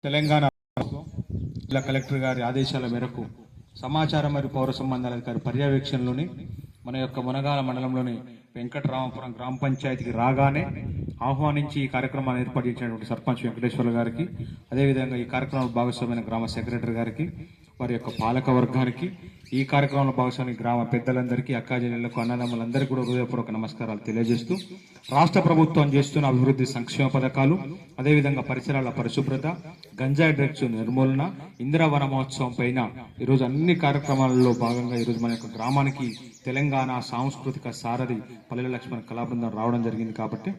తెలంగాణ జిల్లా కలెక్టర్ గారి ఆదేశాల మేరకు సమాచారం మరియు పౌర సంబంధాల అధికారి పర్యవేక్షణలోని మన యొక్క మునగాల మండలంలోని వెంకటరామపురం గ్రామ పంచాయతీకి రాగానే ఆహ్వానించి ఈ కార్యక్రమాన్ని ఏర్పాటు చేసినటువంటి సర్పంచ్ వెంకటేశ్వర్ల గారికి, అదేవిధంగా ఈ కార్యక్రమంలో భాగస్వామైన గ్రామ సెక్రటరీ గారికి, వారి యొక్క పాలక వర్గానికి, ఈ కార్యక్రమంలో భాగస్వామి గ్రామ పెద్దలందరికీ, అక్కాజనులకు, అన్నదమ్ములందరికీ కూడా హృదయపూర్వక నమస్కారాలు తెలియజేస్తూ, రాష్ట్ర ప్రభుత్వం చేస్తున్న అభివృద్ధి సంక్షేమ పథకాలు, అదేవిధంగా పరిసరాల పరిశుభ్రత, గంజాయి డ్రగ్స్ నిర్మూలన, ఇందిరా వన మహోత్సవం పైన ఈరోజు అన్ని కార్యక్రమాలలో భాగంగా ఈరోజు మన యొక్క గ్రామానికి తెలంగాణ సాంస్కృతిక సారథి పల్లెల లక్ష్మణ్ కళాబృందం రావడం జరిగింది. కాబట్టి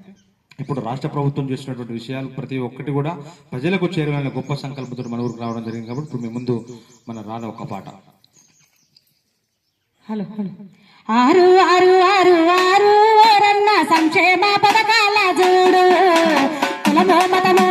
ఇప్పుడు రాష్ట్ర ప్రభుత్వం చేసినటువంటి విషయాలు ప్రతి ఒక్కటి కూడా ప్రజలకు చేరువైన గొప్ప సంకల్పంతో మన ఊరికి రావడం జరిగింది. కాబట్టి ఇప్పుడు మీ ముందు మన రాధ ఒక పాట. హలో హలో ఆరు ఆరు ఆరు ఆరు ఓరన్న సంక్షేమ పథకాల చూడు కులమో మతమో